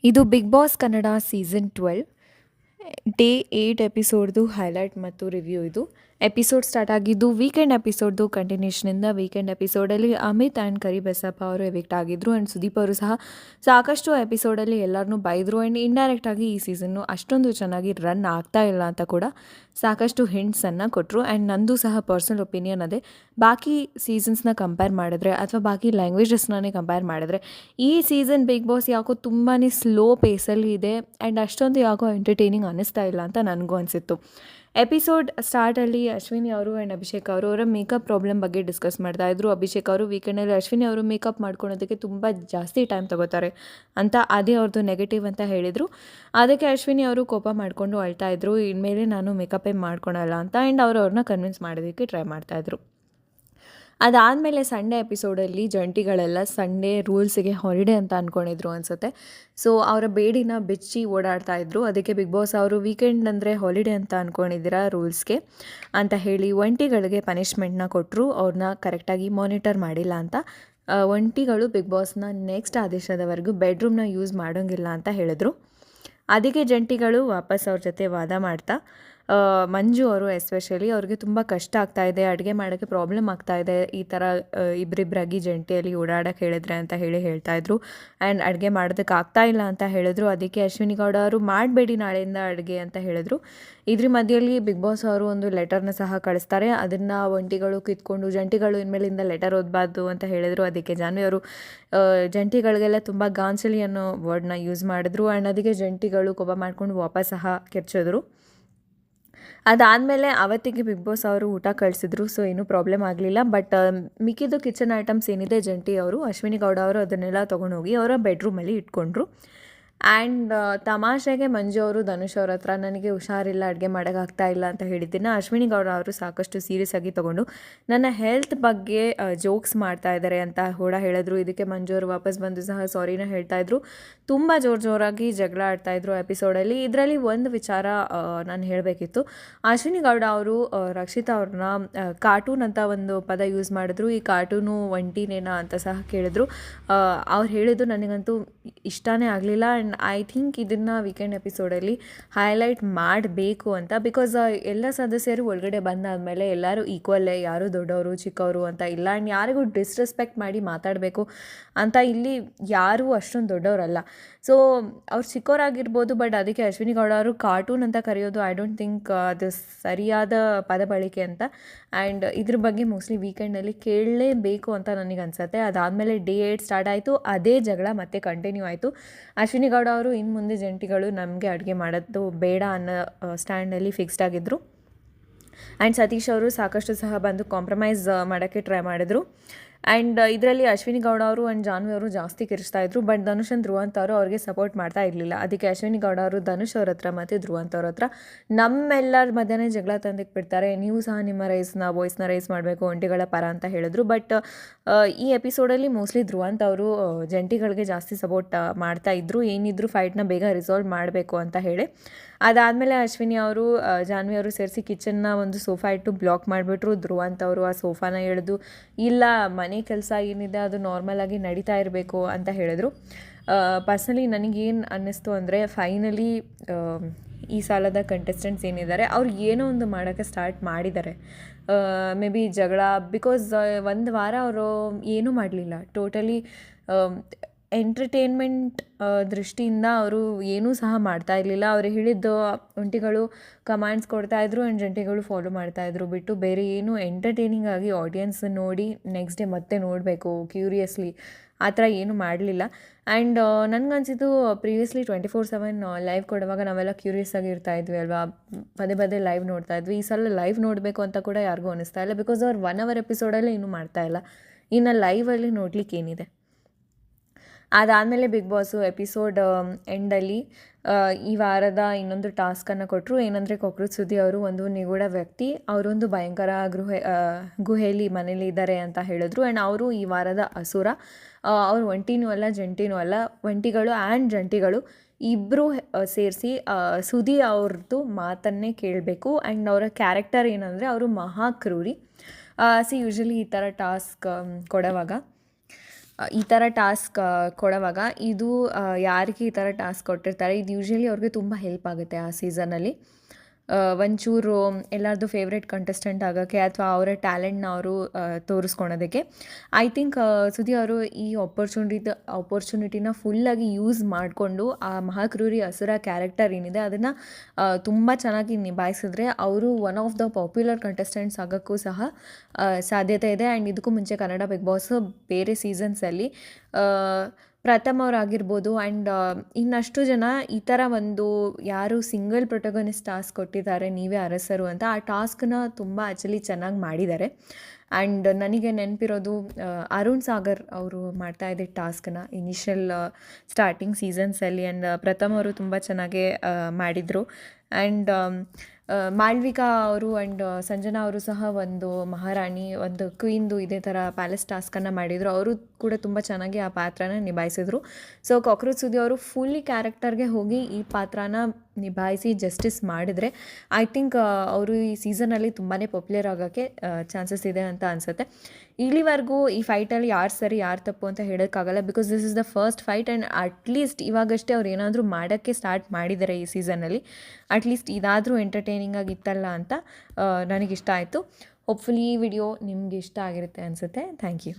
ಇದು Bigg Boss Kannada season 12 day 8 ಎಪಿಸೋಡ್ದು highlight ಮತ್ತು ರಿವ್ಯೂ ಇದು. ಎಪಿಸೋಡ್ ಸ್ಟಾರ್ಟ್ ಆಗಿದ್ದು ವೀಕೆಂಡ್ ಎಪಿಸೋಡ್ದು ಕಂಟಿನ್ಯೂಷನಿಂದ. ವೀಕೆಂಡ್ ಎಪಿಸೋಡಲ್ಲಿ ಅಮಿತ್ ಆ್ಯಂಡ್ ಕರಿ ಬಸಪ್ಪ ಅವರು ಎವಿಕ್ಟ್ ಆಗಿದ್ದರು ಆ್ಯಂಡ್ ಸುದೀಪ್ ಅವರು ಸಹ ಸಾಕಷ್ಟು ಎಪಿಸೋಡಲ್ಲಿ ಎಲ್ಲರನ್ನೂ ಬೈದರು ಆ್ಯಂಡ್ ಇಂಡೈರೆಕ್ಟಾಗಿ ಈ ಸೀಸನ್ನು ಅಷ್ಟೊಂದು ಚೆನ್ನಾಗಿ ರನ್ ಆಗ್ತಾ ಇಲ್ಲ ಅಂತ ಕೂಡ ಸಾಕಷ್ಟು ಹಿಂಟ್ಸನ್ನು ಕೊಟ್ಟರು. ಆ್ಯಂಡ್ ನಂದು ಸಹ ಪರ್ಸ್ನಲ್ ಒಪಿನಿಯನ್ ಅದೇ, ಬಾಕಿ ಸೀಸನ್ಸ್ನ ಕಂಪೇರ್ ಮಾಡಿದ್ರೆ ಅಥವಾ ಬಾಕಿ ಲ್ಯಾಂಗ್ವೇಜಸ್ನೇ ಕಂಪೇರ್ ಮಾಡಿದ್ರೆ ಈ ಸೀಸನ್ ಬಿಗ್ ಬಾಸ್ ಯಾಕೋ ತುಂಬಾ ಸ್ಲೋ ಪೇಸಲ್ಲಿ ಇದೆ ಆ್ಯಂಡ್ ಅಷ್ಟೊಂದು ಯಾಕೋ ಎಂಟರ್ಟೈನಿಂಗ್ ಅನ್ನಿಸ್ತಾ ಇಲ್ಲ ಅಂತ ನನಗೂ ಅನಿಸಿತ್ತು. ಎಪಿಸೋಡ್ ಸ್ಟಾರ್ಟಲ್ಲಿ ಅಶ್ವಿನಿ ಅವರು ಆ್ಯಂಡ್ ಅಭಿಷೇಕ್ ಅವರು ಅವರ ಮೇಕಪ್ ಪ್ರಾಬ್ಲಮ್ ಬಗ್ಗೆ ಡಿಸ್ಕಸ್ ಮಾಡ್ತಾಯಿದ್ರು. ಅಭಿಷೇಕ್ ಅವರು ವೀಕೆಂಡಲ್ಲಿ ಅಶ್ವಿನಿ ಅವರು ಮೇಕಪ್ ಮಾಡ್ಕೊಳೋದಕ್ಕೆ ತುಂಬ ಜಾಸ್ತಿ ಟೈಮ್ ತೊಗೋತಾರೆ ಅಂತ ಅದೇ ಅವ್ರದ್ದು ನೆಗೆಟಿವ್ ಅಂತ ಹೇಳಿದರು. ಅದಕ್ಕೆ ಅಶ್ವಿನಿ ಅವರು ಕೋಪ ಮಾಡಿಕೊಂಡು ಅಳ್ತಾ ಇದ್ರು, ಇನ್ಮೇಲೆ ನಾನು ಮೇಕಪ್ಪೇ ಮಾಡ್ಕೊಳಲ್ಲ ಅಂತ. ಆ್ಯಂಡ್ ಅವ್ರನ್ನ ಕನ್ವಿನ್ಸ್ ಮಾಡೋದಕ್ಕೆ ಟ್ರೈ ಮಾಡ್ತಾಯಿದ್ರು. ಅದಾದಮೇಲೆ ಸಂಡೇ ಎಪಿಸೋಡಲ್ಲಿ ಜಂಟಿಗಳೆಲ್ಲ ಸಂಡೇ ರೂಲ್ಸಿಗೆ ಹಾಲಿಡೇ ಅಂತ ಅಂದ್ಕೊಂಡಿದ್ರು ಅನಿಸುತ್ತೆ. ಸೊ ಅವರ ಬೇಡಿನ ಬಿಚ್ಚಿ ಓಡಾಡ್ತಾ ಇದ್ರು. ಅದಕ್ಕೆ ಬಿಗ್ ಬಾಸ್ ಅವರು ವೀಕೆಂಡ್ ಅಂದರೆ ಹಾಲಿಡೇ ಅಂತ ಅಂದ್ಕೊಂಡಿದ್ದೀರಾ ರೂಲ್ಸ್ಗೆ ಅಂತ ಹೇಳಿ ಒಂಟಿಗಳಿಗೆ ಪನಿಷ್ಮೆಂಟ್ನ ಕೊಟ್ಟರು, ಅವ್ರನ್ನ ಕರೆಕ್ಟಾಗಿ ಮಾನಿಟರ್ ಮಾಡಿಲ್ಲ ಅಂತ. ಒಂಟಿಗಳು ಬಿಗ್ ಬಾಸ್ನ ನೆಕ್ಸ್ಟ್ ಆದೇಶದವರೆಗೂ ಬೆಡ್ರೂಮ್ನ ಯೂಸ್ ಮಾಡೋಂಗಿಲ್ಲ ಅಂತ ಹೇಳಿದ್ರು. ಅದಕ್ಕೆ ಜಂಟಿಗಳು ವಾಪಸ್ ಅವ್ರ ಜೊತೆ ವಾದ ಮಾಡ್ತಾ ಮಂಜು ಅವರು ಎಸ್ಪೆಷಲಿ ಅವ್ರಿಗೆ ತುಂಬ ಕಷ್ಟ ಆಗ್ತಾಯಿದೆ, ಅಡುಗೆ ಮಾಡೋಕ್ಕೆ ಪ್ರಾಬ್ಲಮ್ ಆಗ್ತಾಯಿದೆ, ಈ ಥರ ಇಬ್ಬರಿಬ್ಬರಾಗಿ ಜಂಟಿಯಲ್ಲಿ ಓಡಾಡೋಕ್ಕೆ ಹೇಳಿದ್ರೆ ಅಂತ ಹೇಳ್ತಾಯಿದ್ರು. ಆ್ಯಂಡ್ ಅಡುಗೆ ಮಾಡೋದಕ್ಕೆ ಆಗ್ತಾಯಿಲ್ಲ ಅಂತ ಹೇಳಿದ್ರು. ಅದಕ್ಕೆ ಅಶ್ವಿನಿ ಗೌಡ ಅವರು ಮಾಡಬೇಡಿ ನಾಳೆಯಿಂದ ಅಡುಗೆ ಅಂತ ಹೇಳಿದ್ರು. ಇದ್ರ ಮಧ್ಯೆಯಲ್ಲಿ ಬಿಗ್ ಬಾಸ್ ಅವರು ಒಂದು ಲೆಟರ್ನ ಸಹ ಕಳಿಸ್ತಾರೆ. ಅದನ್ನು ಒಂಟಿಗಳು ಕಿತ್ಕೊಂಡು ಜಂಟಿಗಳು ಇನ್ಮೇಲಿಂದ ಲೆಟರ್ ಓದಬಾರ್ದು ಅಂತ ಹೇಳಿದ್ರು. ಅದಕ್ಕೆ ಜಾನ್ವಿ ಅವರು ಜಂಟಿಗಳಿಗೆಲ್ಲ ತುಂಬ ಗಾಂಚಲಿ ಅನ್ನೋ ವರ್ಡ್ನ ಯೂಸ್ ಮಾಡಿದ್ರು. ಆ್ಯಂಡ್ ಅದಕ್ಕೆ ಜಂಟಿಗಳು ಕೋಪ ಮಾಡ್ಕೊಂಡು ವಾಪಸ್ ಸಹ ಕೆರ್ಚಿದ್ರು. ಅದಾದಮೇಲೆ ಅವತ್ತಿಗೆ ಬಿಗ್ ಬಾಸ್ ಅವರು ಊಟ ಕಳಿಸಿದ್ರು. ಸೊ ಏನೂ ಪ್ರಾಬ್ಲಮ್ ಆಗಲಿಲ್ಲ. ಬಟ್ ಮಿಕ್ಕಿದ್ದು ಕಿಚನ್ ಐಟಮ್ಸ್ ಏನಿದೆ ಜಂಟಿ ಅವರು ಅಶ್ವಿನಿ ಗೌಡ ಅವರು ಅದನ್ನೆಲ್ಲ ತೊಗೊಂಡೋಗಿ ಅವರ ಬೆಡ್ರೂಮಲ್ಲಿ ಇಟ್ಕೊಂಡ್ರು. ಆ್ಯಂಡ್ ತಮಾಷೆಗೆ ಮಂಜು ಅವರು ಧನುಷ್ ಅವ್ರ ಹತ್ರ ನನಗೆ ಹುಷಾರಿಲ್ಲ, ಅಡುಗೆ ಮಾಡೋಕ್ಕಾಗ್ತಾ ಇಲ್ಲ ಅಂತ ಹೇಳಿದ್ದನ್ನು ಅಶ್ವಿನಿ ಗೌಡ ಅವರು ಸಾಕಷ್ಟು ಸೀರಿಯಸ್ ಆಗಿ ತೊಗೊಂಡು ನನ್ನ ಹೆಲ್ತ್ ಬಗ್ಗೆ ಜೋಕ್ಸ್ ಮಾಡ್ತಾ ಇದ್ದಾರೆ ಅಂತ ಕೂಡ ಹೇಳಿದ್ರು. ಇದಕ್ಕೆ ಮಂಜು ಅವರು ವಾಪಸ್ ಬಂದು ಸಹ ಸಾರಿನ ಹೇಳ್ತಾಯಿದ್ರು. ತುಂಬ ಜೋರಾಗಿ ಜಗಳ ಆಡ್ತಾಯಿದ್ರು ಎಪಿಸೋಡಲ್ಲಿ. ಇದರಲ್ಲಿ ಒಂದು ವಿಚಾರ ನಾನು ಹೇಳಬೇಕಿತ್ತು. ಅಶ್ವಿನಿ ಗೌಡ ಅವರು ರಕ್ಷಿತಾ ಅವ್ರನ್ನ ಕಾರ್ಟೂನ್ ಅಂತ ಒಂದು ಪದ ಯೂಸ್ ಮಾಡಿದ್ರು. ಈ ಕಾರ್ಟೂನು ಒಂಟಿನೇನಾ ಅಂತ ಸಹ ಕೇಳಿದ್ರು. ಅವ್ರು ಹೇಳಿದ್ದು ನನಗಂತೂ ಇಷ್ಟನೇ ಆಗಲಿಲ್ಲ. ಆ್ಯಂಡ್ ಐ ಥಿಂಕ್ ಇದನ್ನು ವೀಕೆಂಡ್ ಎಪಿಸೋಡಲ್ಲಿ ಹೈಲೈಟ್ ಮಾಡಬೇಕು ಅಂತ. ಬಿಕಾಸ್ ಎಲ್ಲ ಸದಸ್ಯರು ಒಳಗಡೆ ಬಂದಾದಮೇಲೆ ಎಲ್ಲರೂ ಈಕ್ವಲ್ಲೇ, ಯಾರು ದೊಡ್ಡವರು ಚಿಕ್ಕವರು ಅಂತ ಇಲ್ಲ. ಆ್ಯಂಡ್ ಯಾರಿಗೂ ಡಿಸ್ರೆಸ್ಪೆಕ್ಟ್ ಮಾಡಿ ಮಾತಾಡಬೇಕು ಅಂತ ಇಲ್ಲಿ ಯಾರೂ ಅಷ್ಟೊಂದು ದೊಡ್ಡವರಲ್ಲ. ಸೊ ಅವ್ರು ಚಿಕ್ಕವರಾಗಿರ್ಬೋದು, ಬಟ್ ಅದಕ್ಕೆ ಅಶ್ವಿನಿ ಗೌಡ ಅವರು ಕಾರ್ಟೂನ್ ಅಂತ ಕರೆಯೋದು ಐ ಡೋಂಟ್ ಥಿಂಕ್ ಅದು ಸರಿಯಾದ ಪದ ಬಳಕೆ ಅಂತ. ಆ್ಯಂಡ್ ಇದ್ರ ಬಗ್ಗೆ ಮೋಸ್ಟ್ಲಿ ವೀಕೆಂಡಲ್ಲಿ ಕೇಳಲೇಬೇಕು ಅಂತ ನನಗೆ ಅನಿಸುತ್ತೆ. ಅದಾದಮೇಲೆ ಡೇ 8 ಸ್ಟಾರ್ಟ್ ಆಯಿತು. ಅದೇ ಜಗಳ ಮತ್ತೆ ಕಂಟಿನ್ಯೂ ಆಯಿತು. ಅಶ್ವಿನಿ ಗೌಡ ಅವರು ಇನ್ನು ಮುಂದೆ ಜಂಟಿಗಳು ನಮಗೆ ಅಡುಗೆ ಮಾಡೋದು ಬೇಡ ಅನ್ನೋ ಸ್ಟ್ಯಾಂಡಲ್ಲಿ ಫಿಕ್ಸ್ಡ್ ಆಗಿದ್ದರು. ಆ್ಯಂಡ್ ಸತೀಶ್ ಅವರು ಸಾಕಷ್ಟು ಸಹ ಬಂದು ಕಾಂಪ್ರಮೈಸ್ ಮಾಡೋಕ್ಕೆ ಟ್ರೈ ಮಾಡಿದ್ರು. ಆ್ಯಂಡ್ ಇದರಲ್ಲಿ ಅಶ್ವಿನಿ ಗೌಡ ಅವರು ಆ್ಯಂಡ್ ಜಾನ್ವಿ ಅವರು ಜಾಸ್ತಿ ಕಿರಿಸ್ತಾ ಇದ್ರು. ಬಟ್ ಧನುಷ್ ಆ್ಯಂಡ್ ಧ್ರುವಂತ್ ಅವರು ಅವ್ರಿಗೆ ಸಪೋರ್ಟ್ ಮಾಡ್ತಾ ಇರಲಿಲ್ಲ. ಅದಕ್ಕೆ ಅಶ್ವಿನಿ ಗೌಡ ಅವರು ಧನುಷ್ ಅವ್ರ ಹತ್ರ ಮತ್ತು ಧ್ರುವಂತ್ ಅವ್ರ ಹತ್ರ ನಮ್ಮೆಲ್ಲರ ಮಧ್ಯೆ ಜಗಳ ತಂದಕ್ಕೆ ಬಿಡ್ತಾರೆ, ನೀವು ಸಹ ನಿಮ್ಮ ವಾಯ್ಸ್ನ ರೈಸ್ ಮಾಡಬೇಕು ಒಂಟಿಗಳ ಪರ ಅಂತ ಹೇಳಿದ್ರು. ಬಟ್ ಈ ಎಪಿಸೋಡಲ್ಲಿ ಮೋಸ್ಟ್ಲಿ ಧ್ರುವಂತ್ ಅವರು ಜಂಟಿಗಳಿಗೆ ಜಾಸ್ತಿ ಸಪೋರ್ಟ್ ಮಾಡ್ತಾ ಇದ್ರು, ಏನಿದ್ರು ಫೈಟ್ನ ಬೇಗ ರಿಸಾಲ್ವ್ ಮಾಡಬೇಕು ಅಂತ ಹೇಳಿ. ಅದಾದಮೇಲೆ ಅಶ್ವಿನಿ ಅವರು ಜಾನ್ವಿ ಅವರು ಸೇರಿಸಿ ಕಿಚನ್ನ ಒಂದು ಸೋಫಾ ಇಟ್ಟು ಬ್ಲಾಕ್ ಮಾಡಿಬಿಟ್ರು. ಧ್ರುವಂತ್ ಅವರು ಆ ಸೋಫಾನ ಎಳೆದು ಇಲ್ಲ ಮನೆ ಕೆಲಸ ಏನಿದೆ ಅದು ನಾರ್ಮಲಾಗಿ ನಡೀತಾ ಇರಬೇಕು ಅಂತ ಹೇಳಿದ್ರು. ಪರ್ಸ್ನಲಿ ನನಗೇನು ಅನ್ನಿಸ್ತು ಅಂದರೆ ಫೈನಲಿ ಈ ಸಾಲದ ಕಂಟೆಸ್ಟೆಂಟ್ಸ್ ಏನಿದ್ದಾರೆ ಅವ್ರು ಏನೋ ಒಂದು ಮಾಡೋಕ್ಕೆ ಸ್ಟಾರ್ಟ್ ಮಾಡಿದ್ದಾರೆ. ಮೇ ಬಿ ಜಗಳ, ಬಿಕಾಸ್ ಒಂದು ವಾರ ಅವರು ಏನೂ ಮಾಡಲಿಲ್ಲ. ಟೋಟಲಿ ಎಂಟರ್ಟೈನ್ಮೆಂಟ್ ದೃಷ್ಟಿಯಿಂದ ಅವರು ಏನೂ ಸಹ ಮಾಡ್ತಾ ಇರಲಿಲ್ಲ. ಅವರು ಹೇಳಿದ್ದು ಒಂಟಿಗಳು ಕಮಾಂಡ್ಸ್ ಕೊಡ್ತಾಯಿದ್ರು ಆ್ಯಂಡ್ ಜಂಟಿಗಳು ಫಾಲೋ ಮಾಡ್ತಾಯಿದ್ರು ಬಿಟ್ಟು ಬೇರೆ ಏನು ಎಂಟರ್ಟೈನಿಂಗ್ ಆಗಿ ಆಡಿಯನ್ಸ್ ನೋಡಿ ನೆಕ್ಸ್ಟ್ ಡೇ ಮತ್ತೆ ನೋಡಬೇಕು ಕ್ಯೂರಿಯಸ್ಲಿ ಆ ಥರ ಏನೂ ಮಾಡಲಿಲ್ಲ. ಆ್ಯಂಡ್ ನನಗನ್ಸಿದ್ದು ಪ್ರೀವಿಯಸ್ಲಿ 24/7 ಲೈವ್ ಕೊಡುವಾಗ ನಾವೆಲ್ಲ ಕ್ಯೂರಿಯಸ್ ಆಗಿ ಇರ್ತಾಯಿದ್ವಿ ಅಲ್ವಾ, ಪದೇ ಪದೇ ಲೈವ್ ನೋಡ್ತಾ ಇದ್ವಿ. ಈ ಸಲ ಲೈವ್ ನೋಡಬೇಕು ಅಂತ ಕೂಡ ಯಾರಿಗೂ ಅನ್ನಿಸ್ತಾ ಇಲ್ಲ. ಬಿಕಾಸ್ ಅವ್ರು 1 hour ಎಪಿಸೋಡಲ್ಲೇ ಏನೂ ಮಾಡ್ತಾಯಿಲ್ಲ, ಇನ್ನು ಲೈವಲ್ಲಿ ನೋಡ್ಲಿಕ್ಕೆ ಏನಿದೆ. ಅದಾದಮೇಲೆ ಬಿಗ್ ಬಾಸು ಎಪಿಸೋಡ್ ಎಂಡಲ್ಲಿ ಈ ವಾರದ ಇನ್ನೊಂದು ಟಾಸ್ಕನ್ನು ಕೊಟ್ಟರು. ಏನಂದರೆ ಕಾಕ್ರೋಚ್ ಸುದ್ದಿ ಅವರು ಒಂದು ನಿಗೂಢ ವ್ಯಕ್ತಿ, ಅವರೊಂದು ಭಯಂಕರ ಗುಹೆಯಲ್ಲಿ ಮನೇಲಿ ಇದ್ದಾರೆ ಅಂತ ಹೇಳಿದ್ರು. ಆ್ಯಂಡ್ ಅವರು ಈ ವಾರದ ಅಸುರ. ಅವರು ಒಂಟಿನೂ ಅಲ್ಲ ಜಂಟಿನೂ ಅಲ್ಲ, ಒಂಟಿಗಳು ಆ್ಯಂಡ್ ಜಂಟಿಗಳು ಇಬ್ಬರು ಸೇರಿಸಿ ಸುದ್ದಿ ಅವ್ರದ್ದು ಮಾತನ್ನೇ ಕೇಳಬೇಕು. ಆ್ಯಂಡ್ ಅವರ ಕ್ಯಾರೆಕ್ಟರ್ ಏನಂದರೆ ಅವರು ಮಹಾಕ್ರೂರಿ. ಯೂಶ್ವಲಿ ಈ ಥರ ಟಾಸ್ಕ್ ಕೊಡೋವಾಗ ಈ ಥರ ಟಾಸ್ಕ್ ಕೊಡೋವಾಗ ಇದು ಯಾರಿಗೆ ಈ ಥರ ಟಾಸ್ಕ್ ಕೊಟ್ಟಿರ್ತಾರೆ ಇದು ಯೂಶ್ವಲಿ ಅವ್ರಿಗೆ ತುಂಬ ಹೆಲ್ಪ್ ಆಗುತ್ತೆ ಆ ಸೀಸನಲ್ಲಿ. ಒಂಚೂರು ಎಲ್ಲರದ್ದು ಫೇವ್ರೆಟ್ ಕಂಟೆಸ್ಟೆಂಟ್ ಆಗೋಕ್ಕೆ ಅಥವಾ ಅವರ ಟ್ಯಾಲೆಂಟ್ನ ಅವರು ತೋರಿಸ್ಕೊಳೋದಕ್ಕೆ. ಐ ಥಿಂಕ್ ಸುದಿ ಅವರು ಈ ಆಪರ್ಚುನಿಟಿನ ಫುಲ್ಲಾಗಿ ಯೂಸ್ ಮಾಡಿಕೊಂಡು ಆ ಮಹಾಕ್ರೂರಿ ಅಸುರ ಕ್ಯಾರೆಕ್ಟರ್ ಏನಿದೆ ಅದನ್ನು ತುಂಬ ಚೆನ್ನಾಗಿ ನಿಭಾಯಿಸಿದ್ರೆ ಅವರು one of the popular contestants ಆಗೋಕ್ಕೂ ಸಹ ಸಾಧ್ಯತೆ ಇದೆ. ಆ್ಯಂಡ್ ಇದಕ್ಕೂ ಮುಂಚೆ ಕನ್ನಡ ಬಿಗ್ ಬಾಸ್ ಬೇರೆ ಸೀಸನ್ಸಲ್ಲಿ ಪ್ರಥಮ್ ಅವರಾಗಿರ್ಬೋದು ಆ್ಯಂಡ್ ಇನ್ನಷ್ಟು ಜನ ಈ ಥರ ಒಂದು ಯಾರು ಸಿಂಗಲ್ ಪ್ರೊಟಗೊನಿಸ್ಟ್ ಟಾಸ್ಕ್ ಕೊಟ್ಟಿದ್ದಾರೆ ನೀವೇ ಅರಸರು ಅಂತ, ಆ ಟಾಸ್ಕ್ನ ತುಂಬ ಆ್ಯಕ್ಚುಲಿ ಚೆನ್ನಾಗಿ ಮಾಡಿದ್ದಾರೆ. ಆ್ಯಂಡ್ ನನಗೆ ನೆನಪಿರೋದು ಅರುಣ್ ಸಾಗರ್ ಅವರು ಮಾಡ್ತಾಯಿದ್ದ ಟಾಸ್ಕನ್ನ ಇನಿಷಿಯಲ್ ಸ್ಟಾರ್ಟಿಂಗ್ ಸೀಸನ್ಸಲ್ಲಿ. ಆ್ಯಂಡ್ ಪ್ರಥಮ್ ಅವರು ತುಂಬ ಚೆನ್ನಾಗೇ ಮಾಡಿದರು. ಆ್ಯಂಡ್ ಮಾಳ್ವಿಕಾ ಅವರು ಆ್ಯಂಡ್ ಸಂಜನಾ ಅವರು ಸಹ ಒಂದು ಮಹಾರಾಣಿ ಒಂದು ಕ್ವೀನ್ದು ಇದೇ ಥರ ಪ್ಯಾಲೇಸ್ ಟಾಸ್ಕನ್ನು ಮಾಡಿದರು. ಅವರು ಕೂಡ ತುಂಬ ಚೆನ್ನಾಗಿ ಆ ಪಾತ್ರನ ನಿಭಾಯಿಸಿದರು. ಸೊ ಕಾಕ್ರೋಚ್ ಸುದಿ ಅವರು ಫುಲ್ಲಿ ಕ್ಯಾರೆಕ್ಟರ್ಗೆ ಹೋಗಿ ಈ ಪಾತ್ರನ ನಿಭಾಯಿಸಿ ಜಸ್ಟಿಸ್ ಮಾಡಿದರೆ ಐ ಥಿಂಕ್ ಅವರು ಈ ಸೀಸನಲ್ಲಿ ತುಂಬಾ ಪಾಪ್ಯುಲರ್ ಆಗೋಕ್ಕೆ ಚಾನ್ಸಸ್ ಇದೆ ಅಂತ ಅನಿಸುತ್ತೆ. ಇಲ್ಲಿವರೆಗೂ ಈ ಫೈಟಲ್ಲಿ ಯಾರು ಸರಿ ಯಾರು ತಪ್ಪು ಅಂತ ಹೇಳೋಕ್ಕಾಗಲ್ಲ, because this is the first fight. And at least ಇವಾಗಷ್ಟೇ ಅವ್ರು ಏನಾದರೂ ಮಾಡೋಕ್ಕೆ ಸ್ಟಾರ್ಟ್ ಮಾಡಿದ್ದಾರೆ ಈ ಸೀಸನಲ್ಲಿ. ಅಟ್ಲೀಸ್ಟ್ ಇದಾದರೂ ಎಂಟರ್ಟೈನಿಂಗ್ ಆಗಿತ್ತಲ್ಲ ಅಂತ ನನಗಿಷ್ಟ ಆಯಿತು. ಹೋಪ್ಫುಲಿ ಈ ವಿಡಿಯೋ ನಿಮ್ಗೆ ಇಷ್ಟ ಆಗಿರುತ್ತೆ ಅನಿಸುತ್ತೆ. Thank you.